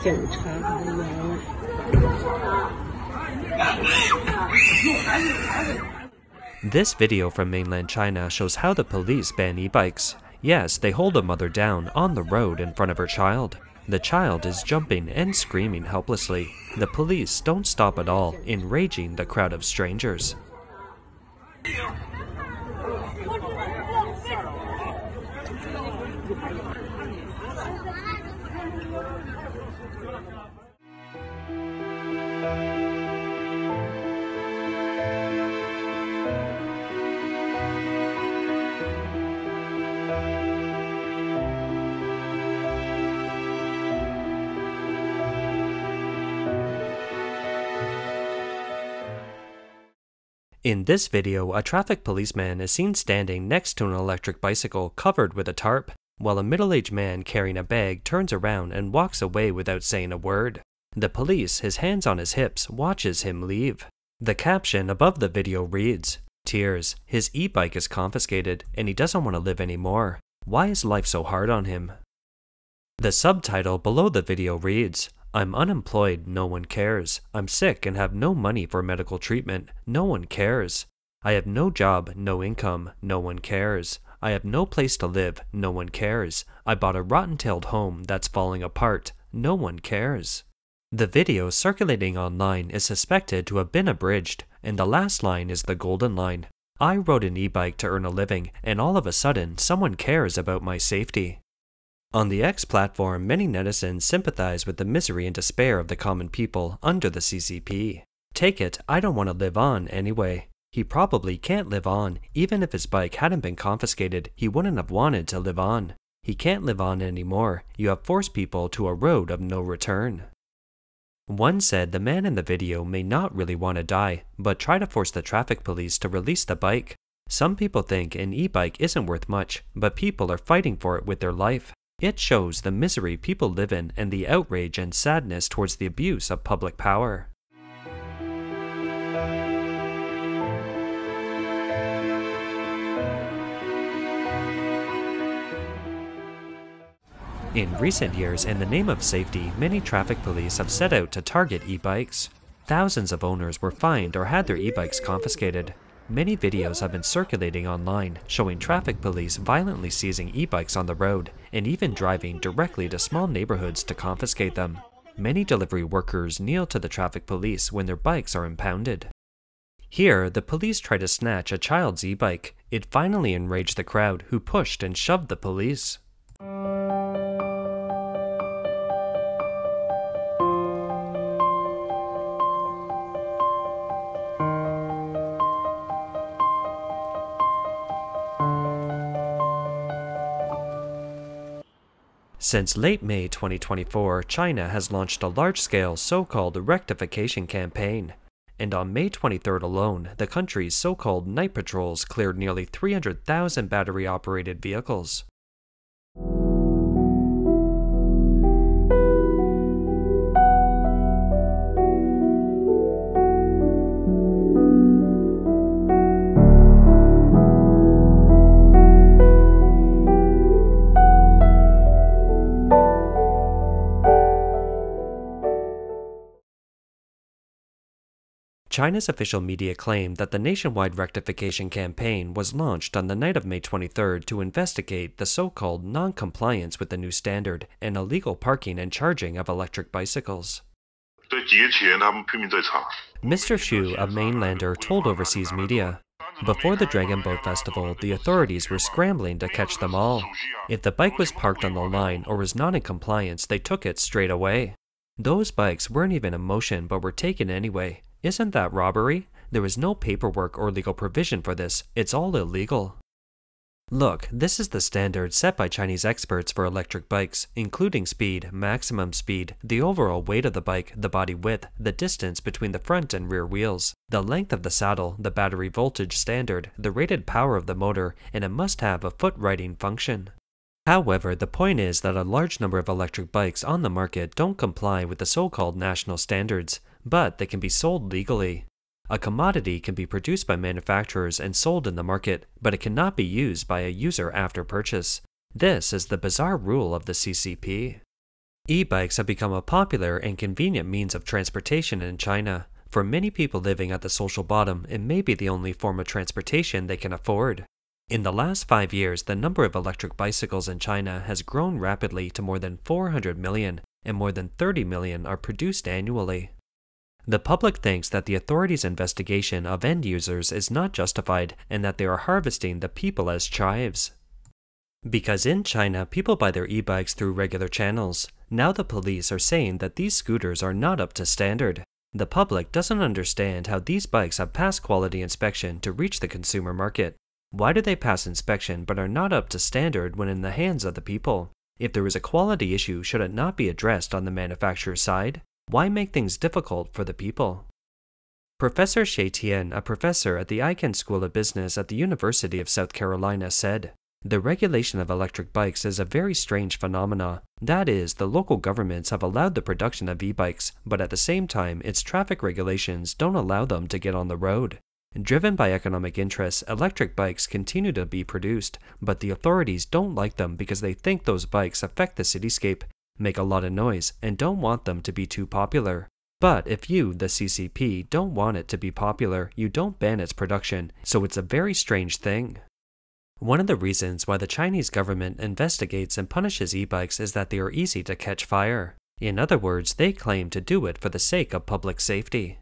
检查人员。This video from mainland China shows how the police ban e-bikes. Yes, they hold a mother down on the road in front of her child. The child is jumping and screaming helplessly. The police don't stop at all, enraging the crowd of strangers. In this video, a traffic policeman is seen standing next to an electric bicycle covered with a tarp, while a middle-aged man carrying a bag turns around and walks away without saying a word. The police, his hands on his hips, watches him leave. The caption above the video reads, "Tears, his e-bike is confiscated and he doesn't want to live anymore. Why is life so hard on him?" The subtitle below the video reads, "I'm unemployed, no one cares. I'm sick and have no money for medical treatment, no one cares. I have no job, no income, no one cares. I have no place to live, no one cares. I bought a rotten-tailed home that's falling apart, no one cares." The video circulating online is suspected to have been abridged, and the last line is the golden line. "I rode an e-bike to earn a living, and all of a sudden someone cares about my safety." On the X platform, many netizens sympathize with the misery and despair of the common people under the CCP. Take it, I don't want to live on anyway. He probably can't live on. Even if his bike hadn't been confiscated, he wouldn't have wanted to live on. He can't live on anymore. You have forced people to a road of no return. One said the man in the video may not really want to die, but try to force the traffic police to release the bike. Some people think an e-bike isn't worth much, but people are fighting for it with their life. It shows the misery people live in and the outrage and sadness towards the abuse of public power. In recent years, in the name of safety, many traffic police have set out to target e-bikes. Thousands of owners were fined or had their e-bikes confiscated. Many videos have been circulating online showing traffic police violently seizing e-bikes on the road and even driving directly to small neighborhoods to confiscate them. Many delivery workers kneel to the traffic police when their bikes are impounded. Here, the police try to snatch a child's e-bike. It finally enraged the crowd, who pushed and shoved the police. Since late May 2024, China has launched a large-scale so-called rectification campaign. And on May 23rd alone, the country's so-called night patrols cleared nearly 300,000 battery-operated vehicles. China's official media claimed that the nationwide rectification campaign was launched on the night of May 23rd to investigate the so-called non-compliance with the new standard and illegal parking and charging of electric bicycles. Mr. Xu, a mainlander, told overseas media, "Before the Dragon Boat Festival, the authorities were scrambling to catch them all. If the bike was parked on the line or was not in compliance, they took it straight away. Those bikes weren't even in motion but were taken anyway. Isn't that robbery? There was no paperwork or legal provision for this. It's all illegal." Look, this is the standard set by Chinese experts for electric bikes, including speed, maximum speed, the overall weight of the bike, the body width, the distance between the front and rear wheels, the length of the saddle, the battery voltage standard, the rated power of the motor, and it must have a foot righting function. However, the point is that a large number of electric bikes on the market don't comply with the so-called national standards, but they can be sold legally. A commodity can be produced by manufacturers and sold in the market, but it cannot be used by a user after purchase. This is the bizarre rule of the CCP. E-bikes have become a popular and convenient means of transportation in China. For many people living at the social bottom, it may be the only form of transportation they can afford. In the last 5 years, the number of electric bicycles in China has grown rapidly to more than 400 million, and more than 30 million are produced annually. The public thinks that the authorities' investigation of end users is not justified and that they are harvesting the people as chives. Because in China, people buy their e-bikes through regular channels. Now the police are saying that these scooters are not up to standard. The public doesn't understand how these bikes have passed quality inspection to reach the consumer market. Why do they pass inspection but are not up to standard when in the hands of the people? If there is a quality issue, should it not be addressed on the manufacturer's side? Why make things difficult for the people? Professor Shay Tian, a professor at the Icahn School of Business at the University of South Carolina, said, "The regulation of electric bikes is a very strange phenomena. That is, the local governments have allowed the production of e-bikes, but at the same time, its traffic regulations don't allow them to get on the road. Driven by economic interests, electric bikes continue to be produced, but the authorities don't like them because they think those bikes affect the cityscape, make a lot of noise, and don't want them to be too popular. But if you, the CCP, don't want it to be popular, you don't ban its production, so it's a very strange thing." One of the reasons why the Chinese government investigates and punishes e-bikes is that they are easy to catch fire. In other words, they claim to do it for the sake of public safety.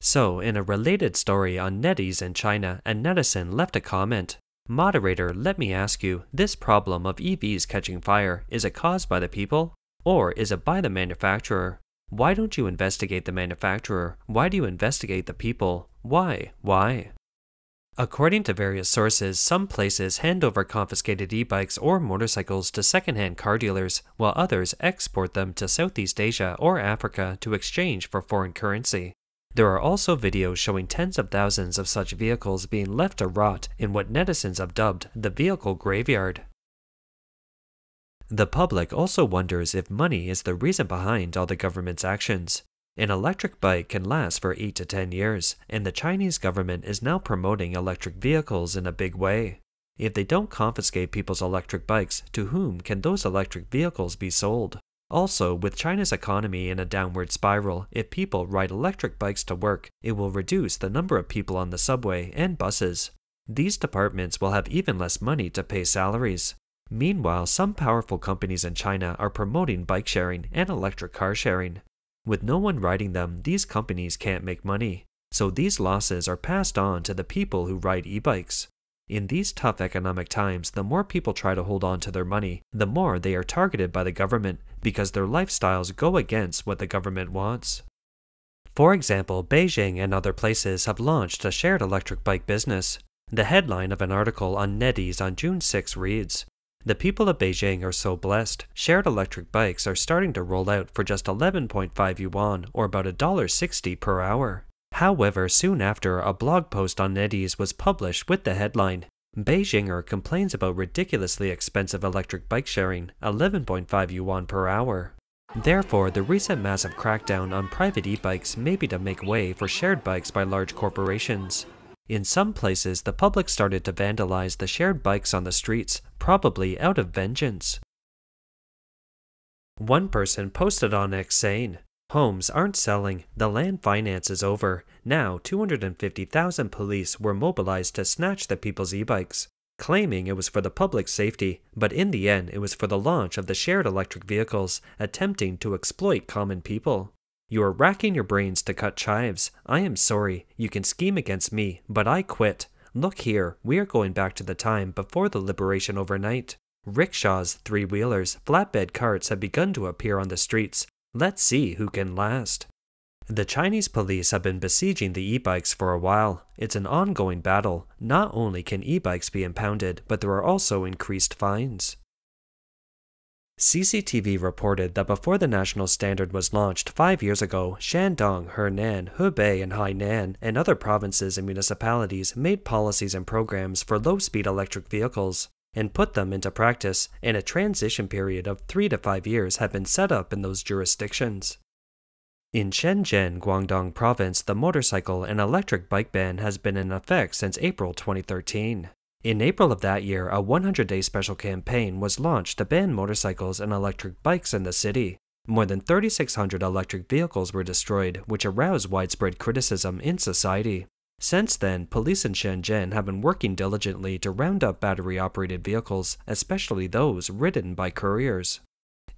So, in a related story on NetEase in China, a netizen left a comment. "Moderator, let me ask you, this problem of EVs catching fire, is it caused by the people? Or is it by the manufacturer? Why don't you investigate the manufacturer? Why do you investigate the people? Why?" According to various sources, some places hand over confiscated e-bikes or motorcycles to second-hand car dealers, while others export them to Southeast Asia or Africa to exchange for foreign currency. There are also videos showing tens of thousands of such vehicles being left to rot in what netizens have dubbed the vehicle graveyard. The public also wonders if money is the reason behind all the government's actions. An electric bike can last for 8 to 10 years, and the Chinese government is now promoting electric vehicles in a big way. If they don't confiscate people's electric bikes, to whom can those electric vehicles be sold? Also, with China's economy in a downward spiral, if people ride electric bikes to work, it will reduce the number of people on the subway and buses. These departments will have even less money to pay salaries. Meanwhile, some powerful companies in China are promoting bike sharing and electric car sharing. With no one riding them, these companies can't make money. So these losses are passed on to the people who ride e-bikes. In these tough economic times, the more people try to hold on to their money, the more they are targeted by the government because their lifestyles go against what the government wants. For example, Beijing and other places have launched a shared electric bike business. The headline of an article on NetEase on June 6 reads, "The people of Beijing are so blessed. Shared electric bikes are starting to roll out for just 11.5 yuan, or about $1.60 per hour." However, soon after, a blog post on NetEase was published with the headline, "Beijinger complains about ridiculously expensive electric bike sharing, 11.5 yuan per hour." Therefore, the recent massive crackdown on private e-bikes may be to make way for shared bikes by large corporations. In some places, the public started to vandalize the shared bikes on the streets, probably out of vengeance. One person posted on X saying, "Homes aren't selling, the land finance is over. Now 250,000 police were mobilized to snatch the people's e-bikes," claiming it was for the public's safety, but in the end it was for the launch of the shared electric vehicles, attempting to exploit common people. "You are racking your brains to cut chives. I am sorry, you can scheme against me, but I quit. Look here, we are going back to the time before the liberation overnight. Rickshaws, three-wheelers, flatbed carts have begun to appear on the streets. Let's see who can last." The Chinese police have been besieging the e-bikes for a while. It's an ongoing battle. Not only can e-bikes be impounded, but there are also increased fines. CCTV reported that before the national standard was launched 5 years ago, Shandong, Henan, Hebei, and Hainan, and other provinces and municipalities made policies and programs for low-speed electric vehicles and put them into practice, and a transition period of 3 to 5 years had been set up in those jurisdictions. In Shenzhen, Guangdong Province, the motorcycle and electric bike ban has been in effect since April 2013. In April of that year, a 100-day special campaign was launched to ban motorcycles and electric bikes in the city. More than 3,600 electric vehicles were destroyed, which aroused widespread criticism in society. Since then, police in Shenzhen have been working diligently to round up battery-operated vehicles, especially those ridden by couriers.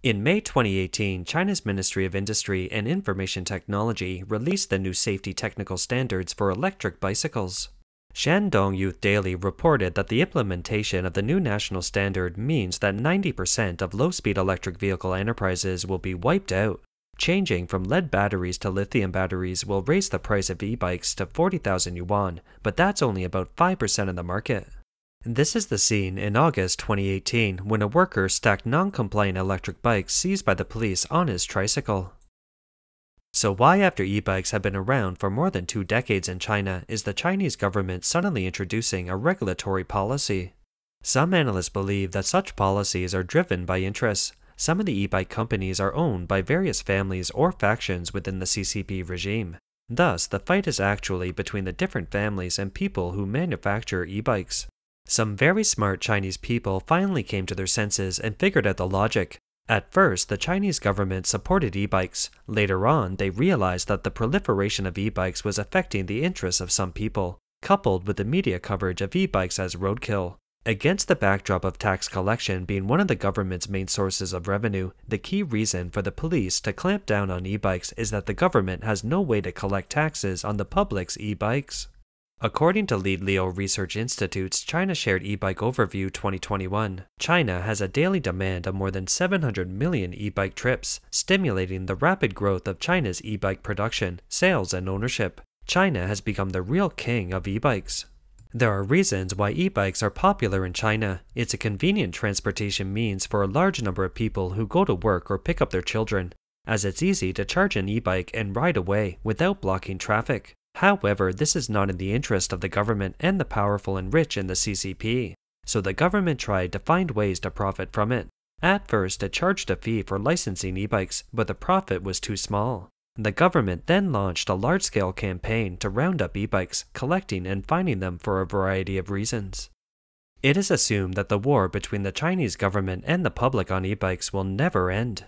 In May 2018, China's Ministry of Industry and Information Technology released the new safety technical standards for electric bicycles. Shandong Youth Daily reported that the implementation of the new national standard means that 90% of low-speed electric vehicle enterprises will be wiped out. Changing from lead batteries to lithium batteries will raise the price of e-bikes to 40,000 yuan, but that's only about 5% of the market. This is the scene in August 2018 when a worker stacked non-compliant electric bikes seized by the police on his tricycle. So why, after e-bikes have been around for more than 2 decades in China, is the Chinese government suddenly introducing a regulatory policy? Some analysts believe that such policies are driven by interests. Some of the e-bike companies are owned by various families or factions within the CCP regime. Thus, the fight is actually between the different families and people who manufacture e-bikes. Some very smart Chinese people finally came to their senses and figured out the logic. At first, the Chinese government supported e-bikes. Later on, they realized that the proliferation of e-bikes was affecting the interests of some people, coupled with the media coverage of e-bikes as roadkill. Against the backdrop of tax collection being one of the government's main sources of revenue, the key reason for the police to clamp down on e-bikes is that the government has no way to collect taxes on the public's e-bikes. According to Lead Leo Research Institute's China Shared E-Bike Overview 2021, China has a daily demand of more than 700 million e-bike trips, stimulating the rapid growth of China's e-bike production, sales, and ownership. China has become the real king of e-bikes. There are reasons why e-bikes are popular in China. It's a convenient transportation means for a large number of people who go to work or pick up their children, as it's easy to charge an e-bike and ride away without blocking traffic. However, this is not in the interest of the government and the powerful and rich in the CCP, so the government tried to find ways to profit from it. At first, it charged a fee for licensing e-bikes, but the profit was too small. The government then launched a large-scale campaign to round up e-bikes, collecting and fining them for a variety of reasons. It is assumed that the war between the Chinese government and the public on e-bikes will never end.